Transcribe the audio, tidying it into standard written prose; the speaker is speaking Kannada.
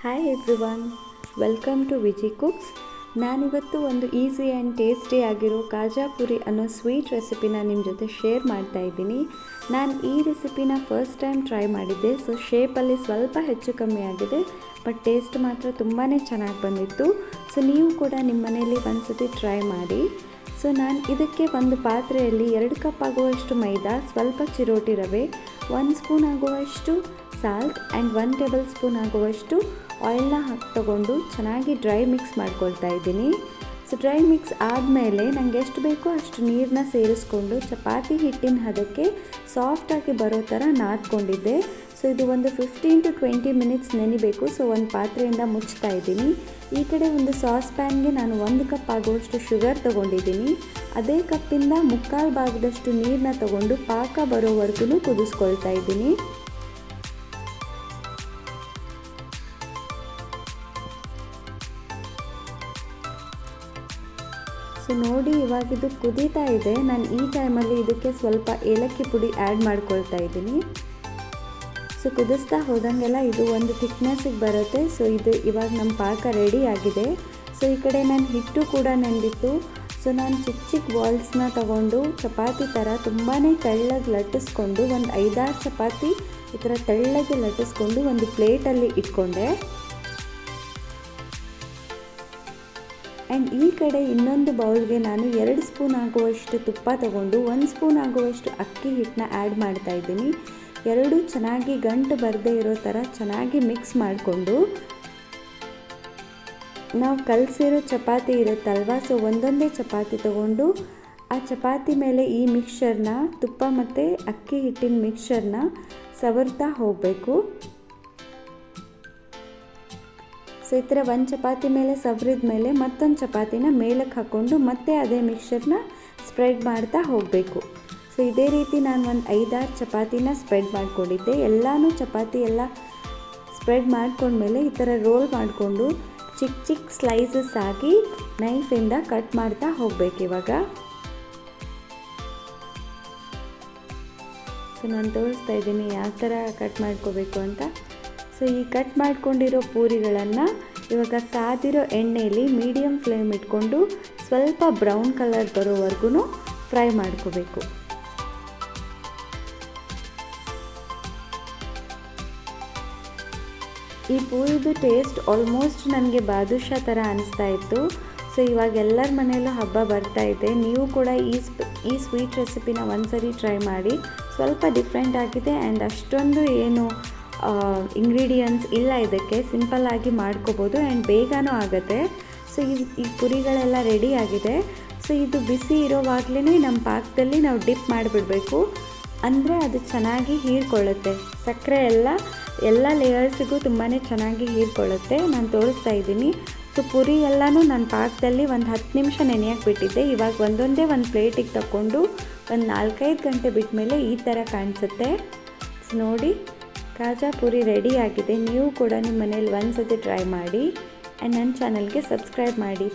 Hi everyone, welcome to Viji cooks. ನಾನಿವತ್ತು ಒಂದು ಈಸಿ ಆ್ಯಂಡ್ ಟೇಸ್ಟಿ ಆಗಿರೋ ಕಾಜಾ ಪೂರಿ ಅನ್ನೋ ಸ್ವೀಟ್ ರೆಸಿಪಿನ ನಿಮ್ಮ ಜೊತೆ ಶೇರ್ ಮಾಡ್ತಾ ಇದ್ದೀನಿ. ನಾನು ಈ ರೆಸಿಪಿನ ಫಸ್ಟ್ ಟೈಮ್ ಟ್ರೈ ಮಾಡಿದ್ದೆ. ಸೊ ಶೇಪಲ್ಲಿ ಸ್ವಲ್ಪ ಹೆಚ್ಚು ಕಮ್ಮಿ ಆಗಿದೆ, ಬಟ್ ಟೇಸ್ಟ್ ಮಾತ್ರ ತುಂಬಾ ಚೆನ್ನಾಗಿ ಬಂದಿತ್ತು. ಸೊ ನೀವು ಕೂಡ ನಿಮ್ಮ ಮನೆಯಲ್ಲಿ ಒಂದ್ಸತಿ ಟ್ರೈ ಮಾಡಿ. ಸೊ ನಾನು ಇದಕ್ಕೆ ಒಂದು ಪಾತ್ರೆಯಲ್ಲಿ 2 ಕಪ್ ಆಗುವಷ್ಟು ಮೈದಾ, ಸ್ವಲ್ಪ ಚಿರೋಟಿ ರವೆ, 1 ಸ್ಪೂನ್ ಆಗುವಷ್ಟು ಸಾಲ್ಟ್ ಆ್ಯಂಡ್ 1 ಟೇಬಲ್ ಸ್ಪೂನ್ ಆಗುವಷ್ಟು ಆಯಿಲ್ನ ತಗೊಂಡು ಚೆನ್ನಾಗಿ ಡ್ರೈ ಮಿಕ್ಸ್ ಮಾಡ್ಕೊಳ್ತಾ ಇದ್ದೀನಿ. ಸೊ ಡ್ರೈ ಮಿಕ್ಸ್ ಆದಮೇಲೆ ನನಗೆ ಎಷ್ಟು ಬೇಕೋ ಅಷ್ಟು ನೀರನ್ನ ಸೇರಿಸ್ಕೊಂಡು ಚಪಾತಿ ಹಿಟ್ಟಿನ ಹದಕ್ಕೆ ಸಾಫ್ಟಾಗಿ ಬರೋ ಥರ ನಾದ್ಕೊಂಡಿದ್ದೆ. ಸೊ ಇದು ಒಂದು 15 to 20 ಮಿನಿಟ್ಸ್ ನೆನಿಬೇಕು. ಸೊ ಒಂದು ಪಾತ್ರೆಯಿಂದ ಮುಚ್ತಾ ಇದ್ದೀನಿ. ಈ ಕಡೆ ಒಂದು ಸಾಸ್ ಪ್ಯಾನ್ಗೆ ನಾನು 1 ಕಪ್ ಆಗುವಷ್ಟು ಶುಗರ್ ತೊಗೊಂಡಿದ್ದೀನಿ. ಅದೇ ಕಪ್ಪಿಂದ 3/4 ಭಾಗದಷ್ಟು ನೀರನ್ನ ತೊಗೊಂಡು ಪಾಕ ಬರೋವರೆಗೂ ಕುದಿಸ್ಕೊಳ್ತಾ ಇದ್ದೀನಿ. ಸೊ ನೋಡಿ, ಇವಾಗಿದು ಕುದೀತಾ ಇದೆ. ನಾನು ಈ ಟೈಮಲ್ಲಿ ಇದಕ್ಕೆ ಸ್ವಲ್ಪ ಏಲಕ್ಕಿ ಪುಡಿ ಆ್ಯಡ್ ಮಾಡ್ಕೊಳ್ತಾ ಇದ್ದೀನಿ. ಸೊ ಕುದಿಸ್ತಾ ಹೋದಂಗೆಲ್ಲ ಇದು ಒಂದು ಥಿಕ್ನೆಸ್ಸಿಗೆ ಬರುತ್ತೆ. ಸೊ ಇದು ಇವಾಗ ನಮ್ಮ ಪಾಕ ರೆಡಿ ಆಗಿದೆ. ಸೊ ಈ ಕಡೆ ನಾನು ಹಿಟ್ಟು ಕೂಡ ನೆಂದಿತ್ತು. ಸೊ ನಾನು ಚಿಕ್ಕ ಚಿಕ್ಕ ಬಾಲ್ಸ್ನ ತಗೊಂಡು ಚಪಾತಿ ಥರ ತುಂಬಾ ತೆಳ್ಳಗೆ ಲಟ್ಟಿಸ್ಕೊಂಡು ಒಂದು 5-6 ಚಪಾತಿ ಈ ಥರ ತೆಳ್ಳಗೆ ಲಟ್ಟಿಸ್ಕೊಂಡು ಒಂದು ಪ್ಲೇಟಲ್ಲಿ ಇಟ್ಕೊಂಡೆ. ಆ್ಯಂಡ್ ಈ ಕಡೆ ಇನ್ನೊಂದು ಬೌಲ್ಗೆ ನಾನು 2 ಸ್ಪೂನ್ ಆಗುವಷ್ಟು ತುಪ್ಪ ತಗೊಂಡು 1 ಸ್ಪೂನ್ ಆಗುವಷ್ಟು ಅಕ್ಕಿ ಹಿಟ್ಟನ್ನ ಆ್ಯಡ್ ಮಾಡ್ತಾ ಇದ್ದೀನಿ. ಎರಡೂ ಚೆನ್ನಾಗಿ ಗಂಟು ಬರದೇ ಇರೋ ಥರ ಚೆನ್ನಾಗಿ ಮಿಕ್ಸ್ ಮಾಡಿಕೊಂಡು, ನಾವು ಕಲಸಿರೋ ಚಪಾತಿ ಇರುತ್ತಲ್ವ, ಸೊ ಒಂದೊಂದೇ ಚಪಾತಿ ತಗೊಂಡು ಆ ಚಪಾತಿ ಮೇಲೆ ಈ ಮಿಕ್ಸ್ಚರ್ನ, ತುಪ್ಪ ಮತ್ತು ಅಕ್ಕಿ ಹಿಟ್ಟಿನ ಮಿಕ್ಸ್ಚರ್ನ ಸವರ್ತಾ ಹೋಗಬೇಕು. ಸೊ ಈ ಥರ ಒಂದು ಚಪಾತಿ ಮೇಲೆ ಸವರಿದ ಮೇಲೆ ಮತ್ತೊಂದು ಚಪಾತಿನ ಮೇಲಕ್ಕೆ ಹಾಕ್ಕೊಂಡು ಮತ್ತೆ ಅದೇ ಮಿಕ್ಸ್ಚರ್ನ ಸ್ಪ್ರೆಡ್ ಮಾಡ್ತಾ ಹೋಗಬೇಕು. ಸೊ ಇದೇ ರೀತಿ ನಾನು ಒಂದು 5-6 ಚಪಾತಿನ ಸ್ಪ್ರೆಡ್ ಮಾಡ್ಕೊಂಡಿದ್ದೆ. ಎಲ್ಲನೂ ಚಪಾತಿ ಎಲ್ಲ ಸ್ಪ್ರೆಡ್ ಮಾಡ್ಕೊಂಡ್ಮೇಲೆ ಈ ಥರ ರೋಲ್ ಮಾಡಿಕೊಂಡು ಚಿಕ್ಕ ಚಿಕ್ಕ ಸ್ಲೈಸಸ್ ಆಗಿ ನೈಫಿಂದ ಕಟ್ ಮಾಡ್ತಾ ಹೋಗಬೇಕು. ಇವಾಗ ಸೊ ನಾನು ತೋರಿಸ್ತಾ ಇದ್ದೀನಿ ಯಾವ ಥರ ಕಟ್ ಮಾಡ್ಕೋಬೇಕು ಅಂತ. ಸೊ ಈ ಕಟ್ ಮಾಡ್ಕೊಂಡಿರೋ ಪೂರಿಗಳನ್ನು ಇವಾಗ ಕಾದಿರೋ ಎಣ್ಣೆಯಲ್ಲಿ ಮೀಡಿಯಮ್ ಫ್ಲೇಮ್ ಇಟ್ಕೊಂಡು ಸ್ವಲ್ಪ ಬ್ರೌನ್ ಕಲರ್ ಬರೋವರೆಗೂ ಫ್ರೈ ಮಾಡ್ಕೋಬೇಕು. ಈ ಪೂರಿದು ಟೇಸ್ಟ್ ಆಲ್ಮೋಸ್ಟ್ ನನಗೆ ಬಾದುಷಾ ಥರ ಅನಿಸ್ತಾ ಇತ್ತು. ಸೊ ಇವಾಗ ಎಲ್ಲರ ಮನೆಯಲ್ಲೂ ಹಬ್ಬ ಬರ್ತಾ ಇದೆ. ನೀವು ಕೂಡ ಈ ಸ್ವೀಟ್ ರೆಸಿಪಿನ ಒಂದ್ಸರಿ ಟ್ರೈ ಮಾಡಿ. ಸ್ವಲ್ಪ ಡಿಫ್ರೆಂಟ್ ಆಗಿದೆ ಆ್ಯಂಡ್ ಅಷ್ಟೊಂದು ಏನು ಇಂಗ್ರೀಡಿಯೆಂಟ್ಸ್ ಇಲ್ಲ ಇದಕ್ಕೆ. ಸಿಂಪಲ್ಲಾಗಿ ಮಾಡ್ಕೋಬೋದು ಆ್ಯಂಡ್ ಬೇಗನೂ ಆಗುತ್ತೆ. ಸೊ ಈ ಪುರಿಗಳೆಲ್ಲ ರೆಡಿ ಆಗಿದೆ. ಸೊ ಇದು ಬಿಸಿ ಇರೋವಾಗಲೇ ನಮ್ಮ ಪಾಕದಲ್ಲಿ ನಾವು ಡಿಪ್ ಮಾಡಿಬಿಡಬೇಕು. ಅಂದರೆ ಅದು ಚೆನ್ನಾಗಿ ಹೀರ್ಕೊಳ್ಳುತ್ತೆ. ಸಕ್ಕರೆ ಎಲ್ಲ ಲೇಯರ್ಸಿಗೂ ತುಂಬಾ ಚೆನ್ನಾಗಿ ಹೀರ್ಕೊಳ್ಳುತ್ತೆ. ನಾನು ತೋರಿಸ್ತಾ ಇದ್ದೀನಿ. ಸೊ ಪುರಿ ಎಲ್ಲನೂ ನನ್ನ ಪಾಕದಲ್ಲಿ ಒಂದು 10 ನಿಮಿಷ ನೆನೆಯಕ್ಕೆ ಬಿಟ್ಟಿದ್ದೆ. ಇವಾಗ ಒಂದೊಂದೇ ಒಂದು ಪ್ಲೇಟಿಗೆ ತಗೊಂಡು ಒಂದು 4-5 ಗಂಟೆ ಬಿಟ್ಟ ಮೇಲೆ ಈ ಥರ ಕಾಣಿಸುತ್ತೆ. ನೋಡಿ, ಕಾಜಾ ಪೂರಿ ರೆಡಿ ಆಗಿದೆ. ನೀವು ಕೂಡ ನಿಮ್ಮ ಮನೇಲಿ ಒಂದ್ಸತಿ ಟ್ರೈ ಮಾಡಿ ಆ್ಯಂಡ್ ನನ್ನ ಚಾನಲ್ಗೆ ಸಬ್ಸ್ಕ್ರೈಬ್ ಮಾಡಿ.